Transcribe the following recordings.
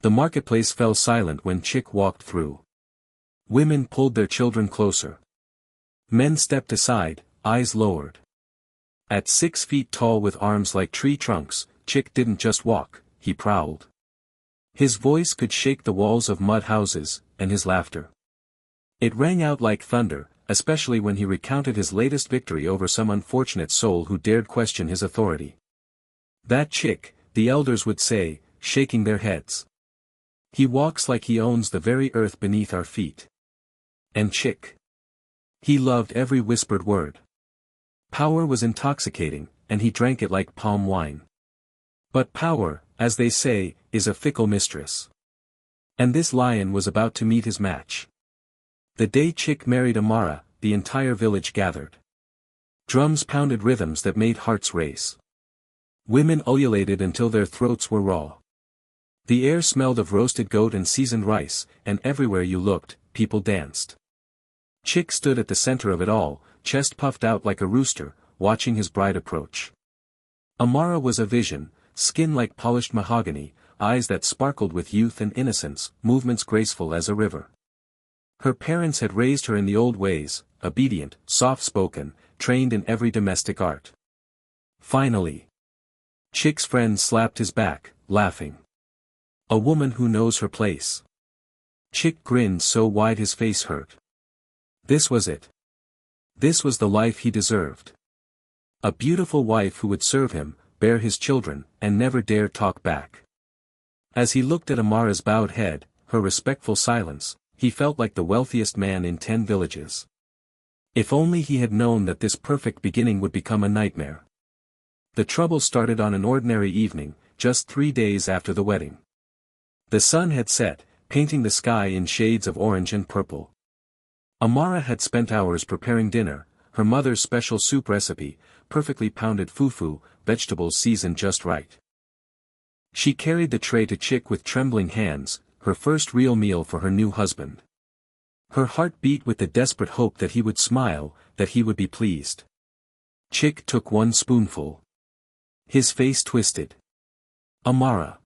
The marketplace fell silent when Chick walked through. Women pulled their children closer. Men stepped aside, eyes lowered. At 6 feet tall with arms like tree trunks, Chick didn't just walk, he prowled. His voice could shake the walls of mud houses, and his laughter. It rang out like thunder, especially when he recounted his latest victory over some unfortunate soul who dared question his authority. That Chick, the elders would say, shaking their heads. He walks like he owns the very earth beneath our feet. And Chick. He loved every whispered word. Power was intoxicating, and he drank it like palm wine. But power, as they say, is a fickle mistress. And this lion was about to meet his match. The day Chick married Amara, the entire village gathered. Drums pounded rhythms that made hearts race. Women ululated until their throats were raw. The air smelled of roasted goat and seasoned rice, and everywhere you looked, people danced. Chick stood at the center of it all, chest puffed out like a rooster, watching his bride approach. Amara was a vision, skin like polished mahogany, eyes that sparkled with youth and innocence, movements graceful as a river. Her parents had raised her in the old ways, obedient, soft-spoken, trained in every domestic art. Finally. Chick's friend slapped his back, laughing. A woman who knows her place. Chick grinned so wide his face hurt. This was it. This was the life he deserved. A beautiful wife who would serve him, bear his children, and never dare talk back. As he looked at Amara's bowed head, her respectful silence, he felt like the wealthiest man in 10 villages. If only he had known that this perfect beginning would become a nightmare. The trouble started on an ordinary evening, just 3 days after the wedding. The sun had set, painting the sky in shades of orange and purple. Amara had spent hours preparing dinner, her mother's special soup recipe, perfectly pounded fufu, vegetables seasoned just right. She carried the tray to Chick with trembling hands, her first real meal for her new husband. Her heart beat with the desperate hope that he would smile, that he would be pleased. Chick took one spoonful. His face twisted. Amara.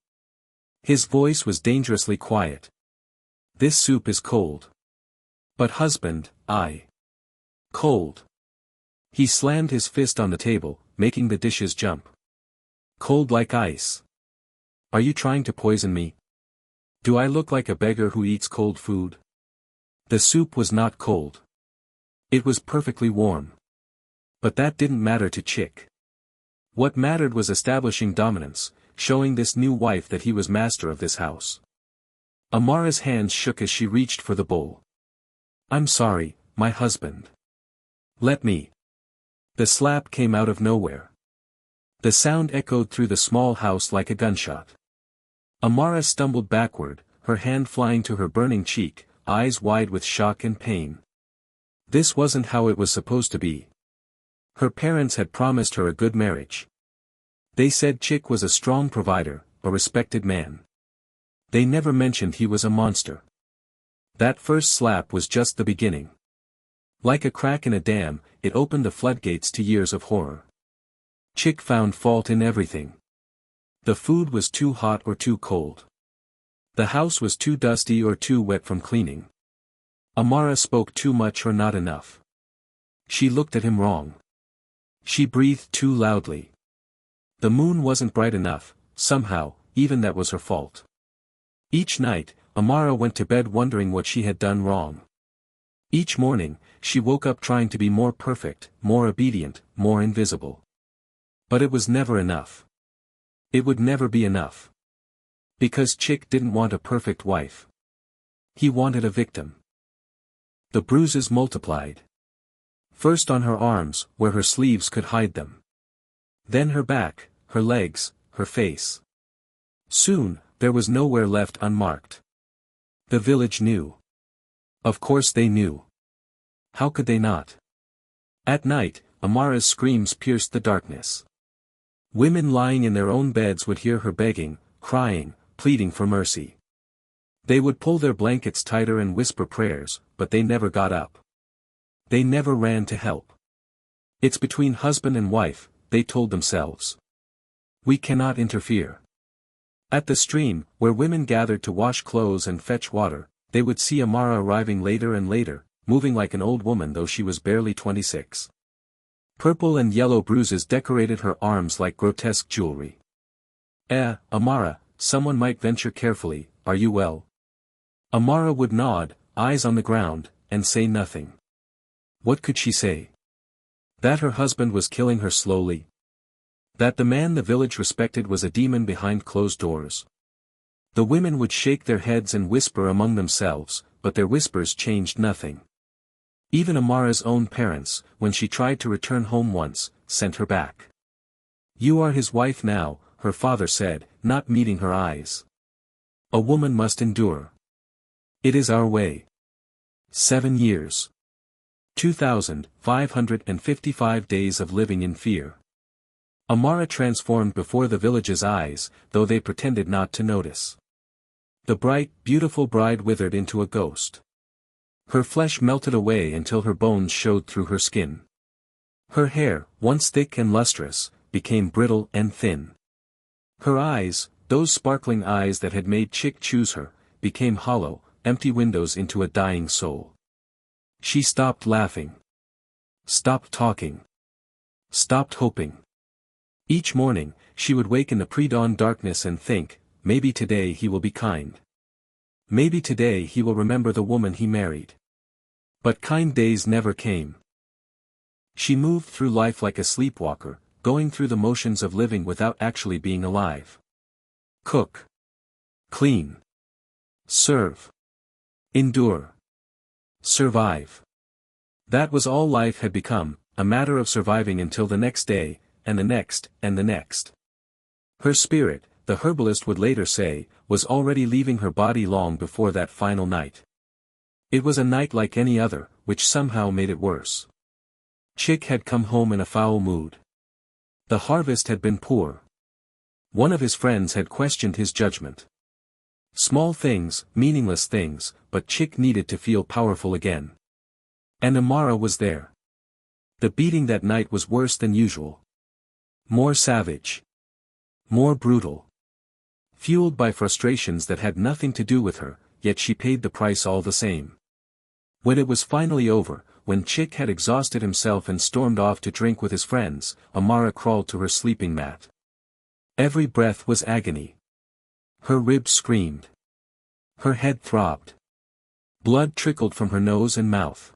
His voice was dangerously quiet. This soup is cold. But husband, cold. He slammed his fist on the table, making the dishes jump. Cold like ice. Are you trying to poison me? Do I look like a beggar who eats cold food? The soup was not cold. It was perfectly warm. But that didn't matter to Chick. What mattered was establishing dominance, showing this new wife that he was master of this house. Amara's hands shook as she reached for the bowl. I'm sorry, my husband. Let me. The slap came out of nowhere. The sound echoed through the small house like a gunshot. Amara stumbled backward, her hand flying to her burning cheek, eyes wide with shock and pain. This wasn't how it was supposed to be. Her parents had promised her a good marriage. They said Chick was a strong provider, a respected man. They never mentioned he was a monster. That first slap was just the beginning. Like a crack in a dam, it opened the floodgates to years of horror. Chick found fault in everything. The food was too hot or too cold. The house was too dusty or too wet from cleaning. Amara spoke too much or not enough. She looked at him wrong. She breathed too loudly. The moon wasn't bright enough, somehow, even that was her fault. Each night, Amara went to bed wondering what she had done wrong. Each morning, she woke up trying to be more perfect, more obedient, more invisible. But it was never enough. It would never be enough. Because Chick didn't want a perfect wife. He wanted a victim. The bruises multiplied. First on her arms, where her sleeves could hide them. Then her back, her legs, her face. Soon, there was nowhere left unmarked. The village knew. Of course they knew. How could they not? At night, Amara's screams pierced the darkness. Women lying in their own beds would hear her begging, crying, pleading for mercy. They would pull their blankets tighter and whisper prayers, but they never got up. They never ran to help. It's between husband and wife, they told themselves. We cannot interfere. At the stream, where women gathered to wash clothes and fetch water, they would see Amara arriving later and later, moving like an old woman though she was barely 26. Purple and yellow bruises decorated her arms like grotesque jewelry. Amara, someone might venture carefully, are you well? Amara would nod, eyes on the ground, and say nothing. What could she say? That her husband was killing her slowly? That the man the village respected was a demon behind closed doors? The women would shake their heads and whisper among themselves, but their whispers changed nothing. Even Amara's own parents, when she tried to return home once, sent her back. You are his wife now, her father said, not meeting her eyes. A woman must endure. It is our way. 7 years. 2,555 days of living in fear. Amara transformed before the village's eyes, though they pretended not to notice. The bright, beautiful bride withered into a ghost. Her flesh melted away until her bones showed through her skin. Her hair, once thick and lustrous, became brittle and thin. Her eyes, those sparkling eyes that had made Chick choose her, became hollow, empty windows into a dying soul. She stopped laughing. Stopped talking. Stopped hoping. Each morning, she would wake in the pre-dawn darkness and think, maybe today he will be kind. Maybe today he will remember the woman he married. But kind days never came. She moved through life like a sleepwalker, going through the motions of living without actually being alive. Cook. Clean. Serve. Endure. Survive. That was all life had become, a matter of surviving until the next day, and the next, and the next. Her spirit, the herbalist would later say, was already leaving her body long before that final night. It was a night like any other, which somehow made it worse. Chick had come home in a foul mood. The harvest had been poor. One of his friends had questioned his judgment. Small things, meaningless things, but Chick needed to feel powerful again. And Amara was there. The beating that night was worse than usual. More savage. More brutal. Fueled by frustrations that had nothing to do with her, yet she paid the price all the same. When it was finally over, when Chick had exhausted himself and stormed off to drink with his friends, Amara crawled to her sleeping mat. Every breath was agony. Her ribs screamed. Her head throbbed. Blood trickled from her nose and mouth.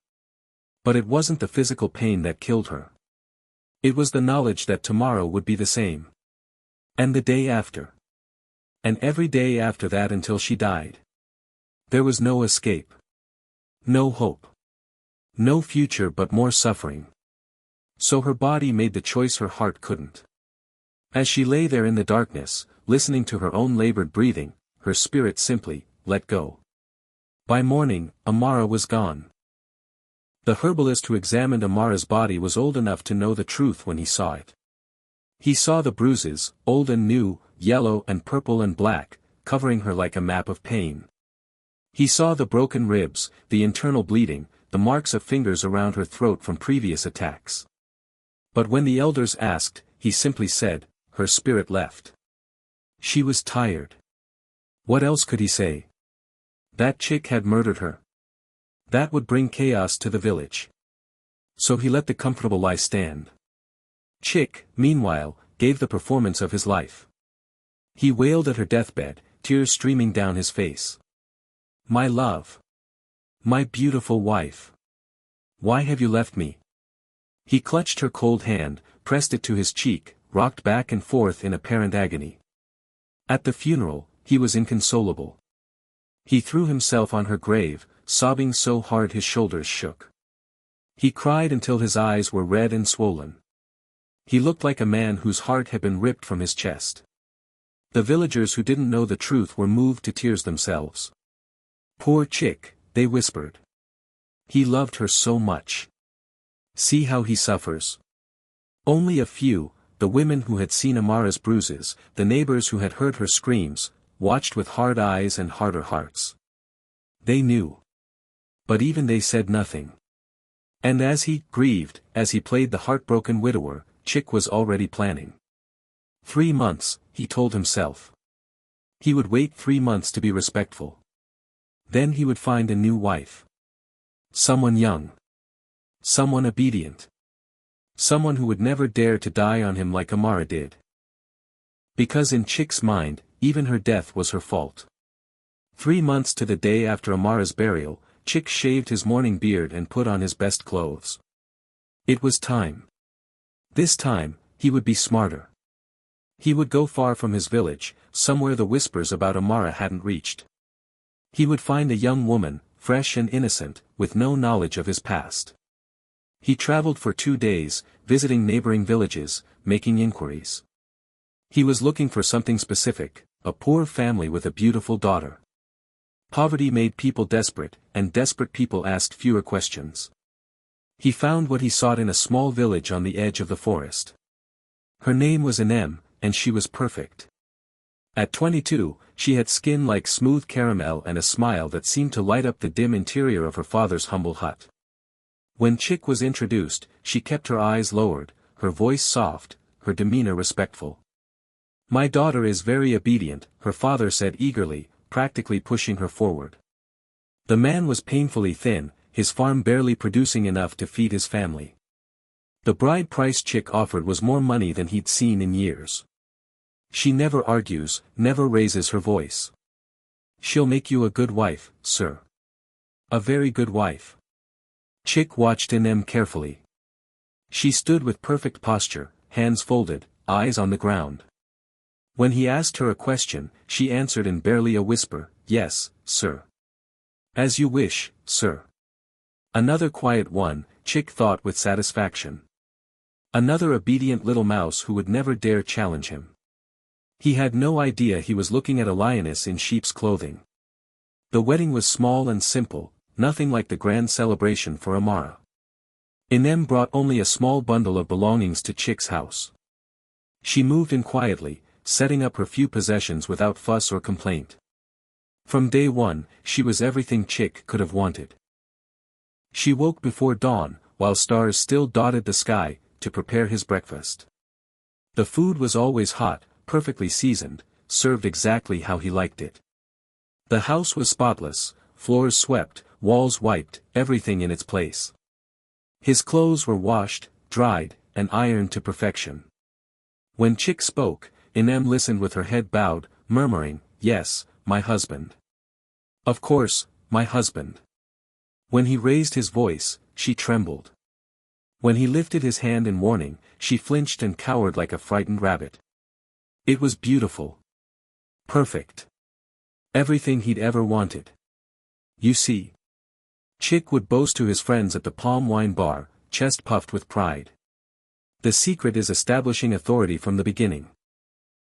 But it wasn't the physical pain that killed her. It was the knowledge that tomorrow would be the same. And the day after. And every day after that until she died. There was no escape. No hope. No future but more suffering. So her body made the choice her heart couldn't. As she lay there in the darkness, listening to her own labored breathing, her spirit simply let go. By morning, Amara was gone. The herbalist who examined Amara's body was old enough to know the truth when he saw it. He saw the bruises, old and new, yellow and purple and black, covering her like a map of pain. He saw the broken ribs, the internal bleeding, the marks of fingers around her throat from previous attacks. But when the elders asked, he simply said, her spirit left. She was tired. What else could he say? That Chick had murdered her. That would bring chaos to the village. So he let the comfortable lie stand. Chick, meanwhile, gave the performance of his life. He wailed at her deathbed, tears streaming down his face. My love. My beautiful wife. Why have you left me? He clutched her cold hand, pressed it to his cheek, rocked back and forth in apparent agony. At the funeral, he was inconsolable. He threw himself on her grave, sobbing so hard his shoulders shook. He cried until his eyes were red and swollen. He looked like a man whose heart had been ripped from his chest. The villagers who didn't know the truth were moved to tears themselves. Poor Chick, they whispered. He loved her so much. See how he suffers. Only a few, the women who had seen Amara's bruises, the neighbors who had heard her screams, watched with hard eyes and harder hearts. They knew. But even they said nothing. And as he grieved, as he played the heartbroken widower, Chick was already planning. 3 months, he told himself. He would wait 3 months to be respectful. Then he would find a new wife. Someone young. Someone obedient. Someone who would never dare to die on him like Amara did. Because in Chick's mind, even her death was her fault. 3 months to the day after Amara's burial, Chick shaved his mourning beard and put on his best clothes. It was time. This time, he would be smarter. He would go far from his village, somewhere the whispers about Amara hadn't reached. He would find a young woman, fresh and innocent, with no knowledge of his past. He traveled for 2 days, visiting neighboring villages, making inquiries. He was looking for something specific, a poor family with a beautiful daughter. Poverty made people desperate, and desperate people asked fewer questions. He found what he sought in a small village on the edge of the forest. Her name was Inem, and she was perfect. At 22, she had skin like smooth caramel and a smile that seemed to light up the dim interior of her father's humble hut. When Chick was introduced, she kept her eyes lowered, her voice soft, her demeanor respectful. "My daughter is very obedient," her father said eagerly, practically pushing her forward. The man was painfully thin, his farm barely producing enough to feed his family. The bride price Chick offered was more money than he'd seen in years. "She never argues, never raises her voice. She'll make you a good wife, sir. A very good wife." Chick watched Inem carefully. She stood with perfect posture, hands folded, eyes on the ground. When he asked her a question, she answered in barely a whisper, "Yes, sir." "As you wish, sir." Another quiet one, Chick thought with satisfaction. Another obedient little mouse who would never dare challenge him. He had no idea he was looking at a lioness in sheep's clothing. The wedding was small and simple, nothing like the grand celebration for Amara. Inem brought only a small bundle of belongings to Chick's house. She moved in quietly, setting up her few possessions without fuss or complaint. From day one, she was everything Chick could have wanted. She woke before dawn, while stars still dotted the sky, to prepare his breakfast. The food was always hot, perfectly seasoned, served exactly how he liked it. The house was spotless, floors swept, walls wiped, everything in its place. His clothes were washed, dried, and ironed to perfection. When Chick spoke, Inem listened with her head bowed, murmuring, "Yes, my husband. Of course, my husband." When he raised his voice, she trembled. When he lifted his hand in warning, she flinched and cowered like a frightened rabbit. It was beautiful. Perfect. Everything he'd ever wanted. "You see." Chick would boast to his friends at the palm wine bar, chest puffed with pride. "The secret is establishing authority from the beginning.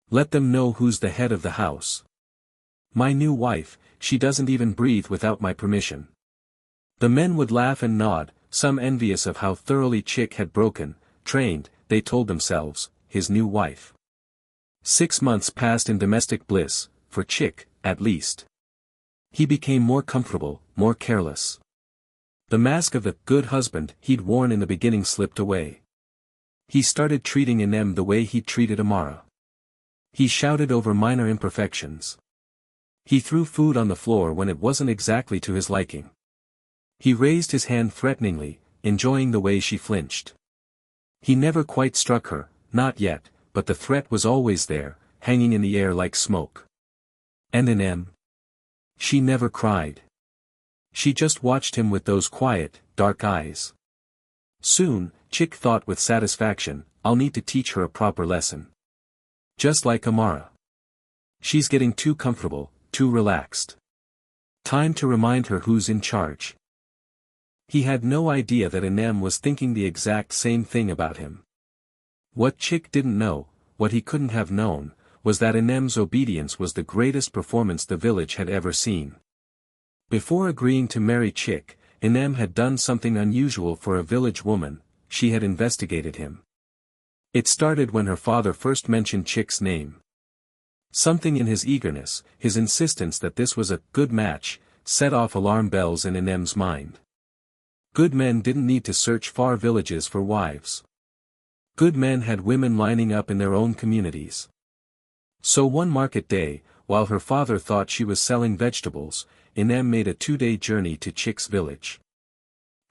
Let them know who's the head of the house. My new wife, she doesn't even breathe without my permission." The men would laugh and nod, some envious of how thoroughly Chick had trained, they told themselves, his new wife. 6 months passed in domestic bliss, for Chick, at least. He became more comfortable, more careless. The mask of the good husband he'd worn in the beginning slipped away. He started treating Inem the way he'd treated Amara. He shouted over minor imperfections. He threw food on the floor when it wasn't exactly to his liking. He raised his hand threateningly, enjoying the way she flinched. He never quite struck her, not yet, but the threat was always there, hanging in the air like smoke. And Inem? She never cried. She just watched him with those quiet, dark eyes. Soon, Chick thought with satisfaction, "I'll need to teach her a proper lesson. Just like Amara. She's getting too comfortable, too relaxed. Time to remind her who's in charge." He had no idea that Inem was thinking the exact same thing about him. What Chick didn't know, what he couldn't have known, was that Inem's obedience was the greatest performance the village had ever seen. Before agreeing to marry Chick, Inem had done something unusual for a village woman. She had investigated him. It started when her father first mentioned Chick's name. Something in his eagerness, his insistence that this was a good match, set off alarm bells in Inem's mind. Good men didn't need to search far villages for wives. Good men had women lining up in their own communities. So one market day, while her father thought she was selling vegetables, Inem made a 2-day journey to Chick's village.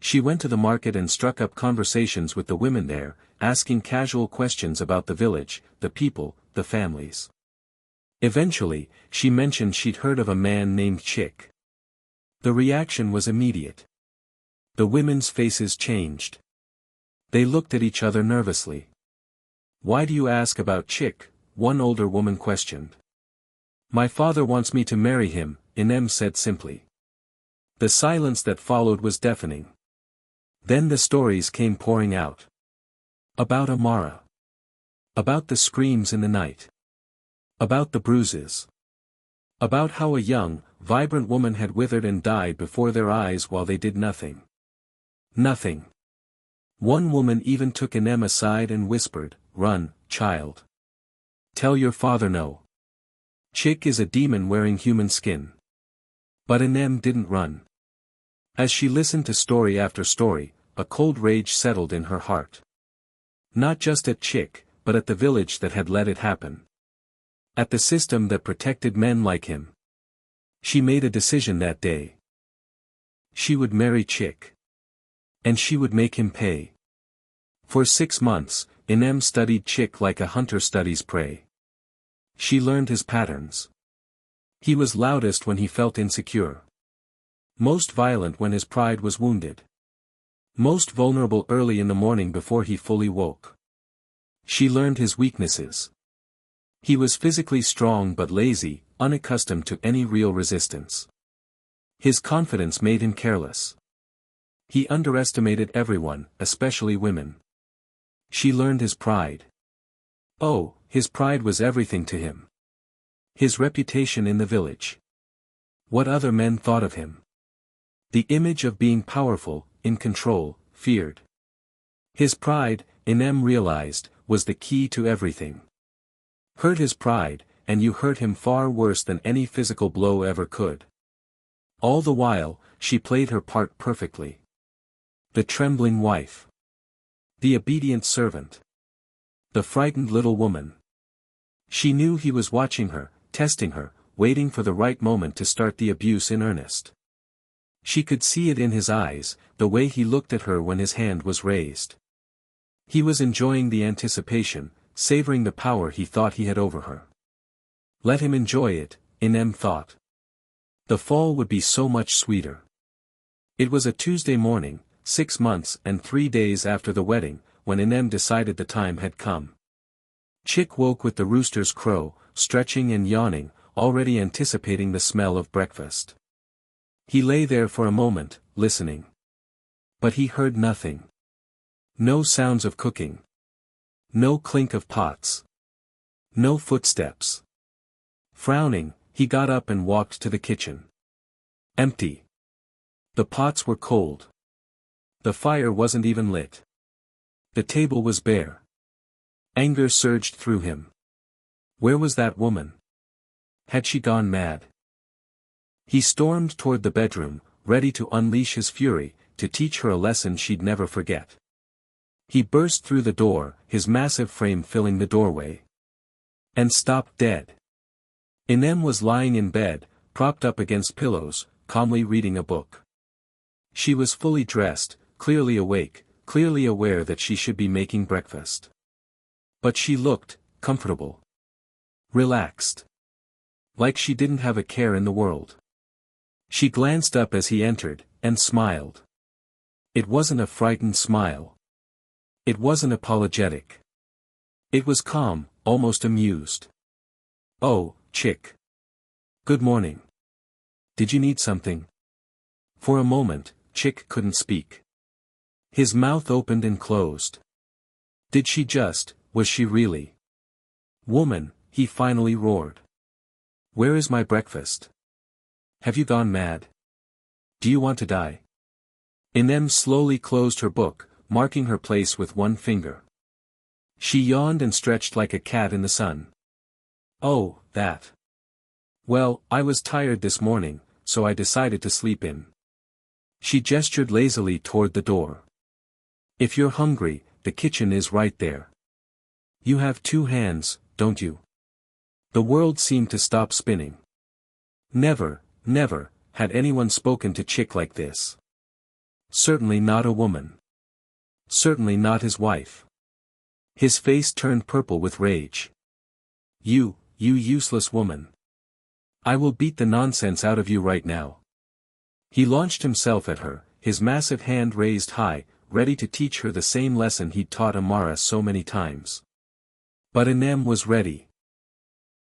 She went to the market and struck up conversations with the women there, asking casual questions about the village, the people, the families. Eventually, she mentioned she'd heard of a man named Chick. The reaction was immediate. The women's faces changed. They looked at each other nervously. "Why do you ask about Chick?" one older woman questioned. "My father wants me to marry him," Inem said simply. The silence that followed was deafening. Then the stories came pouring out. About Amara. About the screams in the night. About the bruises. About how a young, vibrant woman had withered and died before their eyes while they did nothing. Nothing. One woman even took Inem aside and whispered, "Run, child. Tell your father no. Chick is a demon wearing human skin." But Inem didn't run. As she listened to story after story, a cold rage settled in her heart. Not just at Chick, but at the village that had let it happen. At the system that protected men like him. She made a decision that day. She would marry Chick. And she would make him pay. For 6 months, Inem studied Chick like a hunter studies prey. She learned his patterns. He was loudest when he felt insecure. Most violent when his pride was wounded. Most vulnerable early in the morning before he fully woke. She learned his weaknesses. He was physically strong but lazy, unaccustomed to any real resistance. His confidence made him careless. He underestimated everyone, especially women. She learned his pride. Oh, his pride was everything to him. His reputation in the village. What other men thought of him. The image of being powerful, in control, feared. His pride, Inem realized, was the key to everything. Hurt his pride, and you hurt him far worse than any physical blow ever could. All the while, she played her part perfectly. The trembling wife. The obedient servant. The frightened little woman. She knew he was watching her, testing her, waiting for the right moment to start the abuse in earnest. She could see it in his eyes, the way he looked at her when his hand was raised. He was enjoying the anticipation, savoring the power he thought he had over her. Let him enjoy it, Inem thought. The fall would be so much sweeter. It was a Tuesday morning, 6 months and 3 days after the wedding, when Inem decided the time had come. Chick woke with the rooster's crow, stretching and yawning, already anticipating the smell of breakfast. He lay there for a moment, listening. But he heard nothing. No sounds of cooking. No clink of pots. No footsteps. Frowning, he got up and walked to the kitchen. Empty. The pots were cold. The fire wasn't even lit. The table was bare. Anger surged through him. Where was that woman? Had she gone mad? He stormed toward the bedroom, ready to unleash his fury, to teach her a lesson she'd never forget. He burst through the door, his massive frame filling the doorway. And stopped dead. Inem was lying in bed, propped up against pillows, calmly reading a book. She was fully dressed, clearly awake, clearly aware that she should be making breakfast. But she looked comfortable. Relaxed. Like she didn't have a care in the world. She glanced up as he entered, and smiled. It wasn't a frightened smile. It wasn't apologetic. It was calm, almost amused. "Oh, Chick. Good morning. Did you need something?" For a moment, Chick couldn't speak. His mouth opened and closed. Did she just, was she really? "Woman," he finally roared. "Where is my breakfast? Have you gone mad? Do you want to die?" Inem slowly closed her book, marking her place with one finger. She yawned and stretched like a cat in the sun. "Oh, that. Well, I was tired this morning, so I decided to sleep in." She gestured lazily toward the door. "If you're hungry, the kitchen is right there. You have 2 hands, don't you?" The world seemed to stop spinning. Never, never, had anyone spoken to Chick like this. Certainly not a woman. Certainly not his wife. His face turned purple with rage. You useless woman. I will beat the nonsense out of you right now. He launched himself at her, his massive hand raised high, ready to teach her the same lesson he'd taught Amara so many times. But Inem was ready.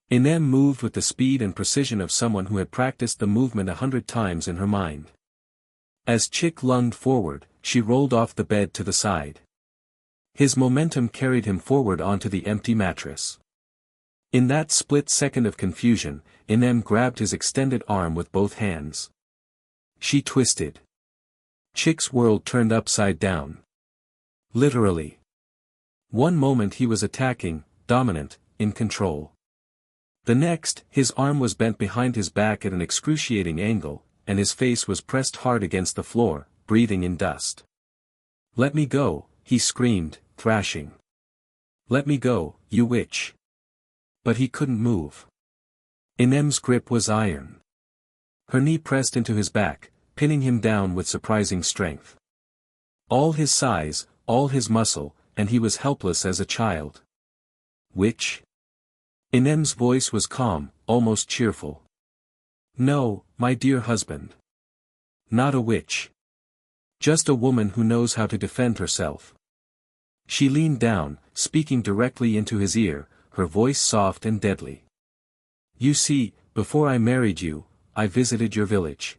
Inem moved with the speed and precision of someone who had practiced the movement 100 times in her mind. As Chick lunged forward, she rolled off the bed to the side. His momentum carried him forward onto the empty mattress. In that split second of confusion, Inem grabbed his extended arm with both hands. She twisted. Chick's world turned upside down. Literally. One moment he was attacking, dominant, in control. The next, his arm was bent behind his back at an excruciating angle, and his face was pressed hard against the floor, breathing in dust. "Let me go," he screamed, thrashing. "Let me go, you witch." But he couldn't move. Inem's grip was iron. Her knee pressed into his back, pinning him down with surprising strength. All his size, all his muscle, and he was helpless as a child. "Witch?" Inem's voice was calm, almost cheerful. "No, my dear husband. Not a witch. Just a woman who knows how to defend herself." She leaned down, speaking directly into his ear, her voice soft and deadly. "You see, before I married you, I visited your village.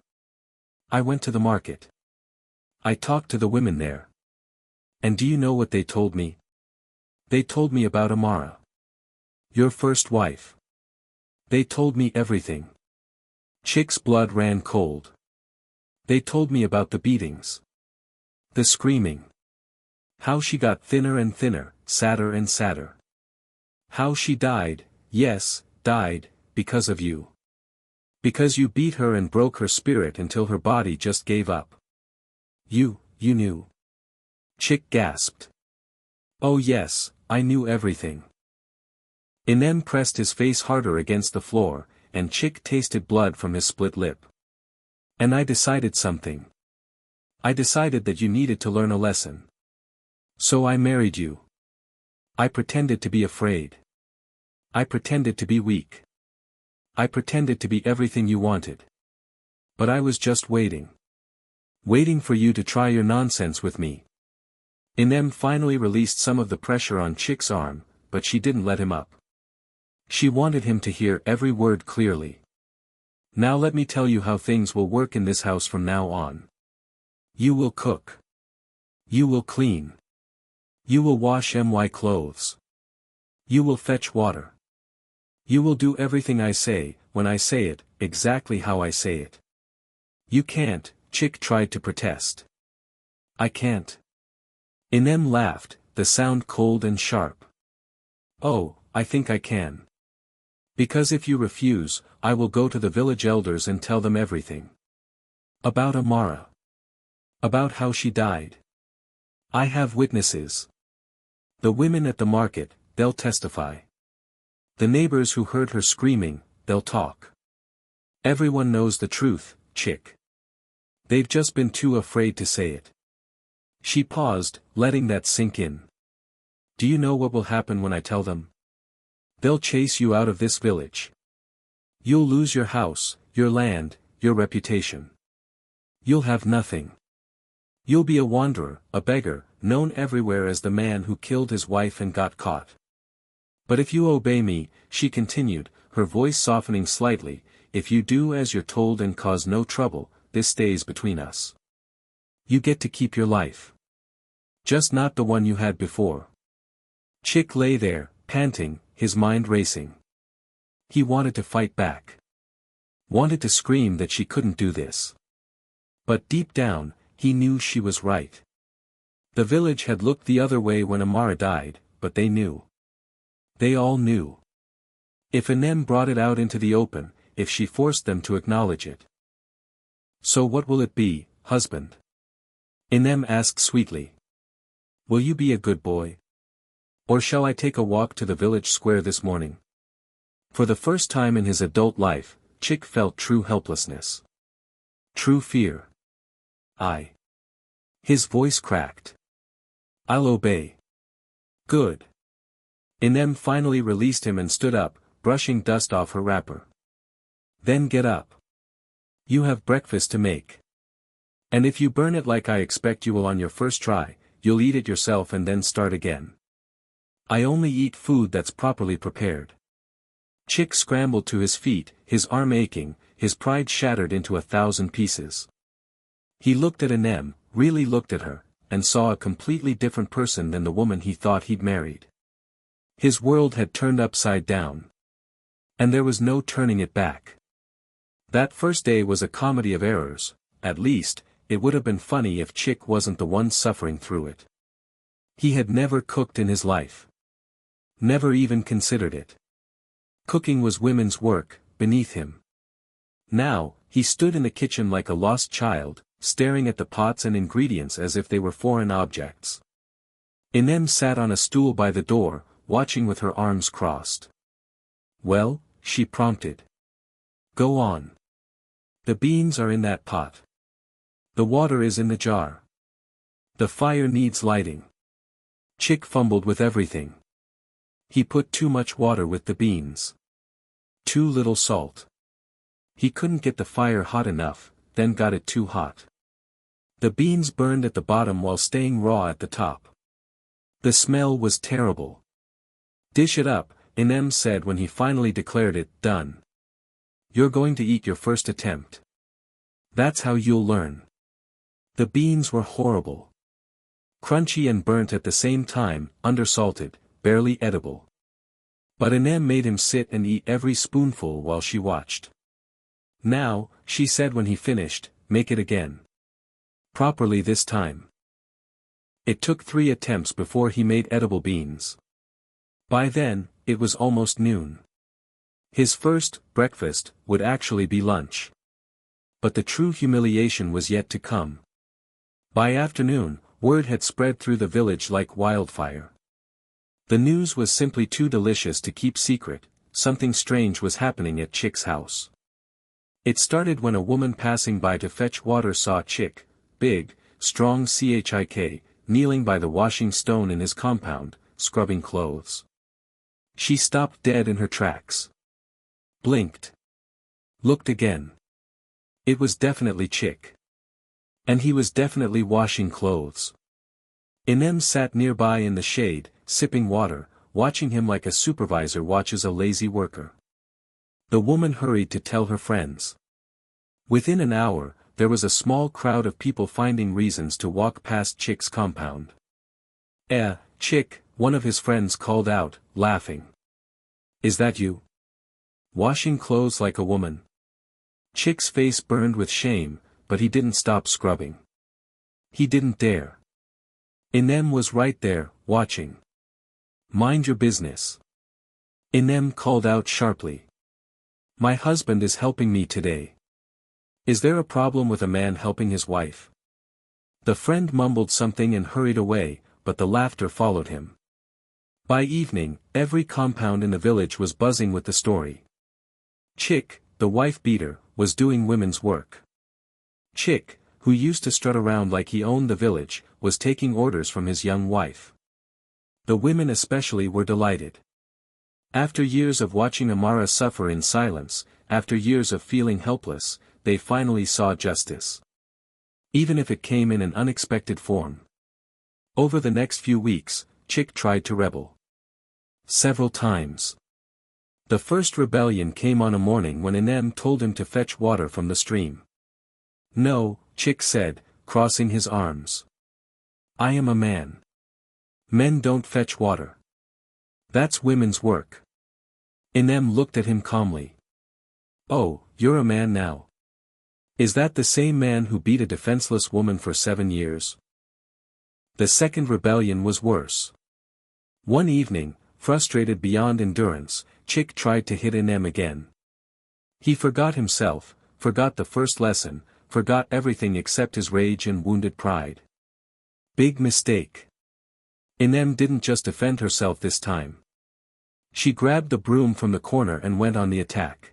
I went to the market. I talked to the women there. And do you know what they told me? They told me about Amara. Your first wife. They told me everything." Chick's blood ran cold. "They told me about the beatings. The screaming. How she got thinner and thinner, sadder and sadder. How she died, yes, died, because of you. Because you beat her and broke her spirit until her body just gave up. You knew." Chick gasped. "Oh yes, I knew everything." Inem pressed his face harder against the floor, and Chick tasted blood from his split lip. "And I decided something. I decided that you needed to learn a lesson. So I married you. I pretended to be afraid. I pretended to be weak. I pretended to be everything you wanted. But I was just waiting. Waiting for you to try your nonsense with me." Inem finally released some of the pressure on Chick's arm, but she didn't let him up. She wanted him to hear every word clearly. "Now let me tell you how things will work in this house from now on. You will cook. You will clean. You will wash my clothes. You will fetch water. You will do everything I say, when I say it, exactly how I say it." "You can't," Chick tried to protest. "I can't." Inem laughed, the sound cold and sharp. "Oh, I think I can. Because if you refuse, I will go to the village elders and tell them everything. About Amara. About how she died. I have witnesses. The women at the market, they'll testify. The neighbors who heard her screaming, they'll talk. Everyone knows the truth, Chick. They've just been too afraid to say it." She paused, letting that sink in. "Do you know what will happen when I tell them? They'll chase you out of this village. You'll lose your house, your land, your reputation. You'll have nothing. You'll be a wanderer, a beggar, known everywhere as the man who killed his wife and got caught. But if you obey me," she continued, her voice softening slightly, "if you do as you're told and cause no trouble, this stays between us. You get to keep your life. Just not the one you had before." Chick lay there, panting, his mind racing. He wanted to fight back. Wanted to scream that she couldn't do this. But deep down, he knew she was right. The village had looked the other way when Amara died, but they knew. They all knew. If Inem brought it out into the open, if she forced them to acknowledge it. "So what will it be, husband?" Inem asked sweetly. "Will you be a good boy? Or shall I take a walk to the village square this morning? For the first time in his adult life, Chick felt true helplessness. True fear. His voice cracked. I'll obey. Good. Inem finally released him and stood up, brushing dust off her wrapper. Then get up. You have breakfast to make. And if you burn it like I expect you will on your first try, you'll eat it yourself and then start again. I only eat food that's properly prepared. Chick scrambled to his feet, his arm aching, his pride shattered into 1,000 pieces. He looked at Inem, really looked at her, and saw a completely different person than the woman he thought he'd married. His world had turned upside down. And there was no turning it back. That first day was a comedy of errors. At least, it would have been funny if Chick wasn't the one suffering through it. He had never cooked in his life. Never even considered it. Cooking was women's work, beneath him. Now, he stood in the kitchen like a lost child, staring at the pots and ingredients as if they were foreign objects. Inem sat on a stool by the door, watching with her arms crossed. Well, she prompted. Go on. The beans are in that pot. The water is in the jar. The fire needs lighting. Chick fumbled with everything. He put too much water with the beans. Too little salt. He couldn't get the fire hot enough, then got it too hot. The beans burned at the bottom while staying raw at the top. The smell was terrible. Dish it up, Inem said when he finally declared it done. You're going to eat your first attempt. That's how you'll learn. The beans were horrible. Crunchy and burnt at the same time, undersalted, barely edible. But Inem made him sit and eat every spoonful while she watched. Now, she said when he finished, make it again. Properly this time. It took 3 attempts before he made edible beans. By then, it was almost noon. His first breakfast would actually be lunch. But the true humiliation was yet to come. By afternoon, word had spread through the village like wildfire. The news was simply too delicious to keep secret. Something strange was happening at Chick's house. It started when a woman passing by to fetch water saw Chick, big, strong Chick, kneeling by the washing stone in his compound, scrubbing clothes. She stopped dead in her tracks. Blinked. Looked again. It was definitely Chick. And he was definitely washing clothes. Inem sat nearby in the shade, sipping water, watching him like a supervisor watches a lazy worker. The woman hurried to tell her friends. Within an hour, there was a small crowd of people finding reasons to walk past Chick's compound. Chick, one of his friends called out, laughing. Is that you? Washing clothes like a woman? Chick's face burned with shame, but he didn't stop scrubbing. He didn't dare. Inem was right there, watching. Mind your business. Inem called out sharply. My husband is helping me today. Is there a problem with a man helping his wife? The friend mumbled something and hurried away, but the laughter followed him. By evening, every compound in the village was buzzing with the story. Chick, the wife-beater, was doing women's work. Chick, who used to strut around like he owned the village, was taking orders from his young wife. The women especially were delighted. After years of watching Amara suffer in silence, after years of feeling helpless, they finally saw justice. Even if it came in an unexpected form. Over the next few weeks, Chick tried to rebel. Several times. The first rebellion came on a morning when Inem told him to fetch water from the stream. No, Chick said, crossing his arms. I am a man. Men don't fetch water. That's women's work. Inem looked at him calmly. Oh, you're a man now. Is that the same man who beat a defenseless woman for 7 years? The second rebellion was worse. One evening, frustrated beyond endurance, Chick tried to hit Inem again. He forgot himself, forgot the first lesson, forgot everything except his rage and wounded pride. Big mistake. Inem didn't just defend herself this time. She grabbed the broom from the corner and went on the attack.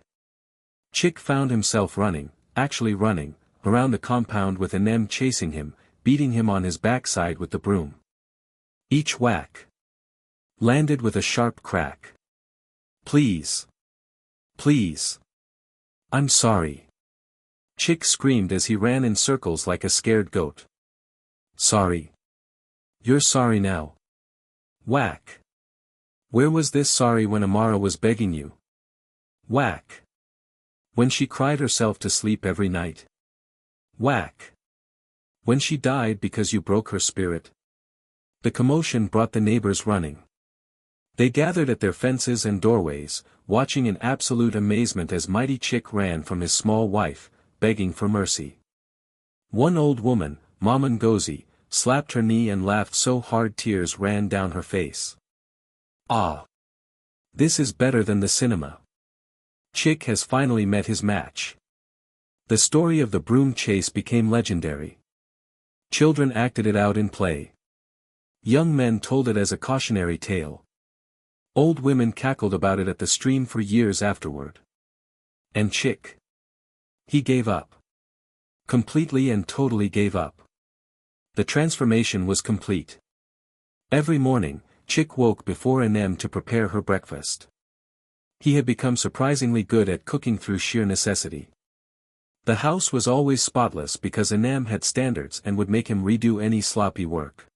Chick found himself running, actually running, around the compound with Anem chasing him, beating him on his backside with the broom. Each whack landed with a sharp crack. "Please. Please. I'm sorry." Chick screamed as he ran in circles like a scared goat. "Sorry. You're sorry now." Whack. "Where was this sorry when Amara was begging you?" Whack. "When she cried herself to sleep every night." Whack. "When she died because you broke her spirit." The commotion brought the neighbors running. They gathered at their fences and doorways, watching in absolute amazement as mighty Chick ran from his small wife, begging for mercy. One old woman, Mama Ngozi, slapped her knee and laughed so hard tears ran down her face. "Ah! This is better than the cinema. Chick has finally met his match." The story of the broom chase became legendary. Children acted it out in play. Young men told it as a cautionary tale. Old women cackled about it at the stream for years afterward. And Chick? He gave up. Completely and totally gave up. The transformation was complete. Every morning, Chick woke before Anem to prepare her breakfast. He had become surprisingly good at cooking through sheer necessity. The house was always spotless because Anem had standards and would make him redo any sloppy work.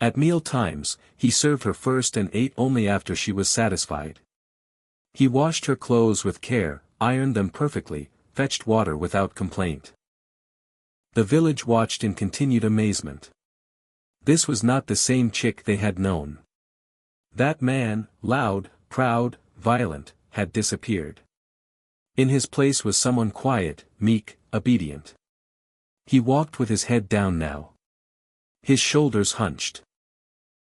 At meal times, he served her first and ate only after she was satisfied. He washed her clothes with care, ironed them perfectly, fetched water without complaint. The village watched in continued amazement. This was not the same Chick they had known. That man, loud, proud, violent, had disappeared. In his place was someone quiet, meek, obedient. He walked with his head down now. His shoulders hunched.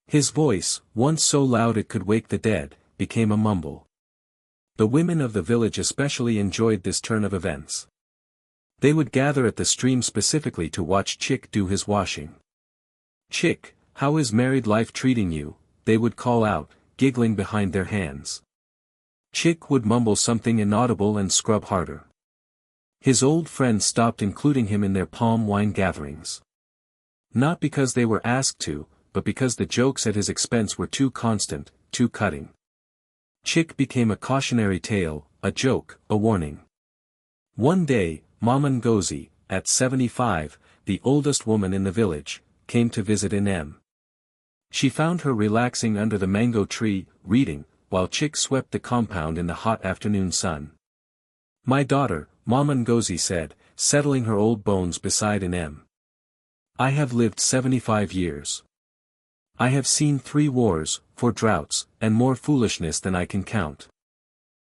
His voice, once so loud it could wake the dead, became a mumble. The women of the village especially enjoyed this turn of events. They would gather at the stream specifically to watch Chick do his washing. "Chick, how is married life treating you?" they would call out, giggling behind their hands. Chick would mumble something inaudible and scrub harder. His old friends stopped including him in their palm wine gatherings. Not because they were asked to, but because the jokes at his expense were too constant, too cutting. Chick became a cautionary tale, a joke, a warning. One day, Mama Ngozi, at 75, the oldest woman in the village, came to visit Anem. She found her relaxing under the mango tree, reading, while Chick swept the compound in the hot afternoon sun. "My daughter," Mama Ngozi said, settling her old bones beside Anem. "I have lived 75 years. I have seen 3 wars, 4 droughts, and more foolishness than I can count.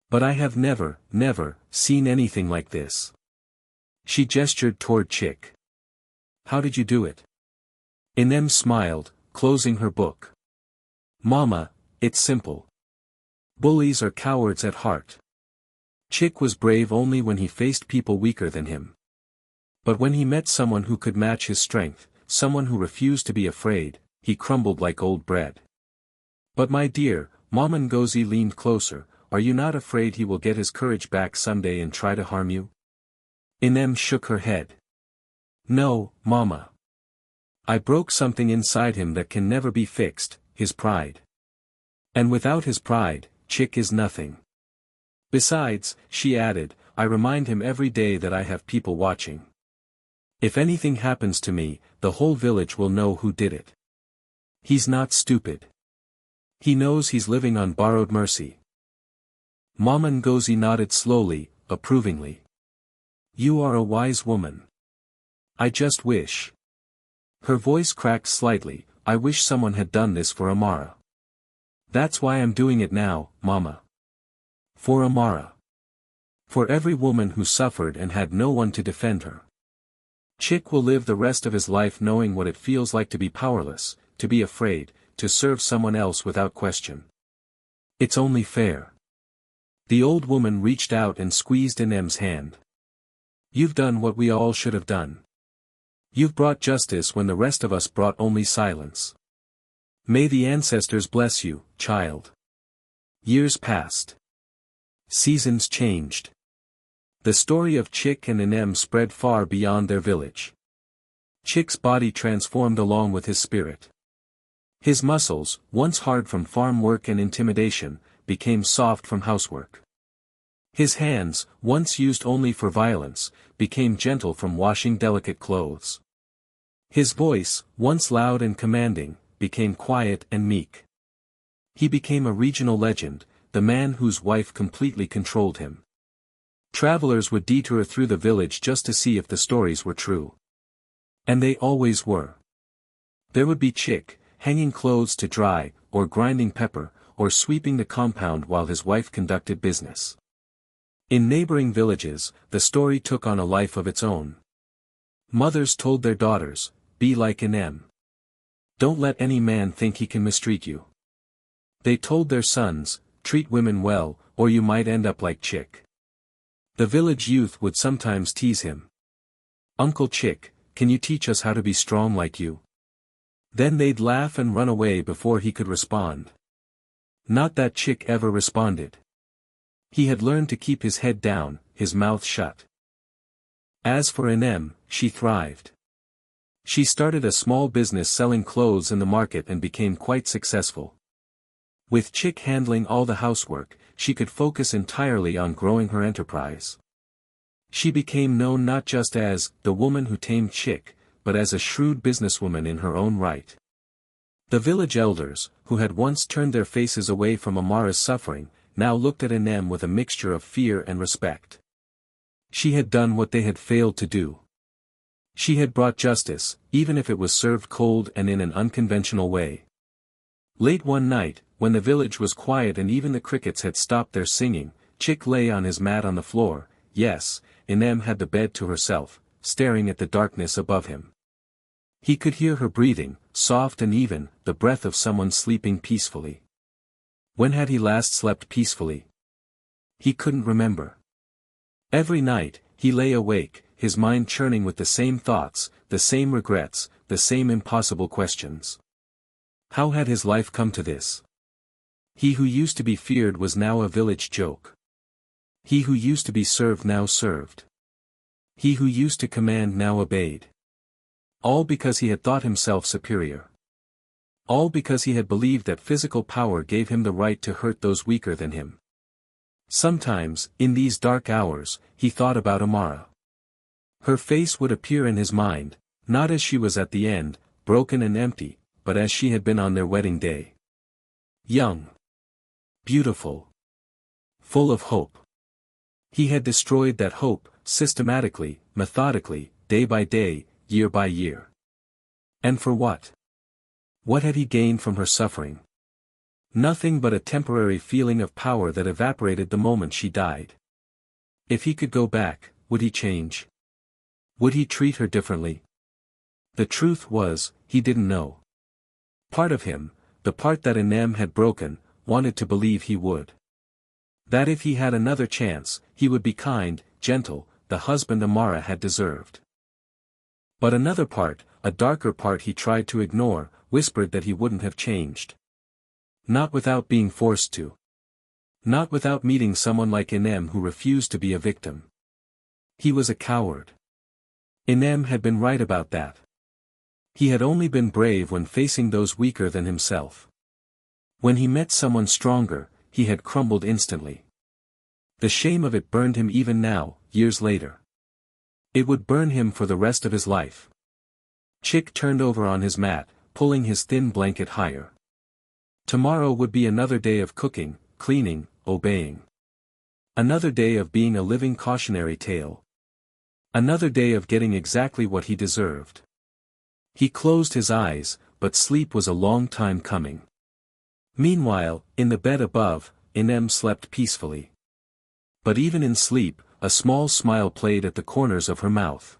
But I have never, never, seen anything like this." She gestured toward Chick. "How did you do it?" Anem smiled, closing her book. "Mama, it's simple. Bullies are cowards at heart. Chick was brave only when he faced people weaker than him. But when he met someone who could match his strength, someone who refused to be afraid, he crumbled like old bread. But my dear," Mama Ngozi leaned closer, "are you not afraid he will get his courage back someday and try to harm you?" Anem shook her head. "No, Mama. I broke something inside him that can never be fixed, his pride. And without his pride, Chick is nothing. Besides," she added, "I remind him every day that I have people watching. If anything happens to me, the whole village will know who did it. He's not stupid. He knows he's living on borrowed mercy." Mama Ngozi nodded slowly, approvingly. "You are a wise woman. I just wish." Her voice cracked slightly, "I wish someone had done this for Amara. That's why I'm doing it now, Mama. For Amara. For every woman who suffered and had no one to defend her. Chick will live the rest of his life knowing what it feels like to be powerless, to be afraid, to serve someone else without question. It's only fair." The old woman reached out and squeezed Anem's hand. "You've done what we all should have done. You've brought justice when the rest of us brought only silence. May the ancestors bless you, child. Years passed. Seasons changed. The story of Chick and Inem spread far beyond their village. Chick's body transformed along with his spirit. His muscles, once hard from farm work and intimidation, became soft from housework. His hands, once used only for violence, became gentle from washing delicate clothes. His voice, once loud and commanding, became quiet and meek. He became a regional legend, the man whose wife completely controlled him. Travelers would detour through the village just to see if the stories were true. And they always were. There would be Chick, hanging clothes to dry, or grinding pepper, or sweeping the compound while his wife conducted business. In neighboring villages, the story took on a life of its own. Mothers told their daughters, "Be like Inem. Don't let any man think he can mistreat you." They told their sons, "Treat women well, or you might end up like Chick." The village youth would sometimes tease him. "Uncle Chick, can you teach us how to be strong like you?" Then they'd laugh and run away before he could respond. Not that Chick ever responded. He had learned to keep his head down, his mouth shut. As for Inem, she thrived. She started a small business selling clothes in the market and became quite successful. With Chick handling all the housework, she could focus entirely on growing her enterprise. She became known not just as the woman who tamed Chick, but as a shrewd businesswoman in her own right. The village elders, who had once turned their faces away from Amara's suffering, now looked at Inem with a mixture of fear and respect. She had done what they had failed to do. She had brought justice, even if it was served cold and in an unconventional way. Late one night, when the village was quiet and even the crickets had stopped their singing, Chick lay on his mat on the floor. Yes, Inem had the bed to herself, staring at the darkness above him. He could hear her breathing, soft and even, the breath of someone sleeping peacefully. When had he last slept peacefully? He couldn't remember. Every night, he lay awake, his mind churning with the same thoughts, the same regrets, the same impossible questions. How had his life come to this? He who used to be feared was now a village joke. He who used to be served now served. He who used to command now obeyed. All because he had thought himself superior. All because he had believed that physical power gave him the right to hurt those weaker than him. Sometimes, in these dark hours, he thought about Amara. Her face would appear in his mind, not as she was at the end, broken and empty, but as she had been on their wedding day. Young. Beautiful. Full of hope. He had destroyed that hope, systematically, methodically, day by day, year by year. And for what? What had he gained from her suffering? Nothing but a temporary feeling of power that evaporated the moment she died. If he could go back, would he change? Would he treat her differently? The truth was, he didn't know. Part of him, the part that Inem had broken, wanted to believe he would. That if he had another chance, he would be kind, gentle, the husband Amara had deserved. But another part, a darker part he tried to ignore, whispered that he wouldn't have changed. Not without being forced to. Not without meeting someone like Inem who refused to be a victim. He was a coward. Inem had been right about that. He had only been brave when facing those weaker than himself. When he met someone stronger, he had crumbled instantly. The shame of it burned him even now, years later. It would burn him for the rest of his life. Chick turned over on his mat, pulling his thin blanket higher. Tomorrow would be another day of cooking, cleaning, obeying. Another day of being a living cautionary tale. Another day of getting exactly what he deserved. He closed his eyes, but sleep was a long time coming. Meanwhile, in the bed above, Inem slept peacefully. But even in sleep, a small smile played at the corners of her mouth.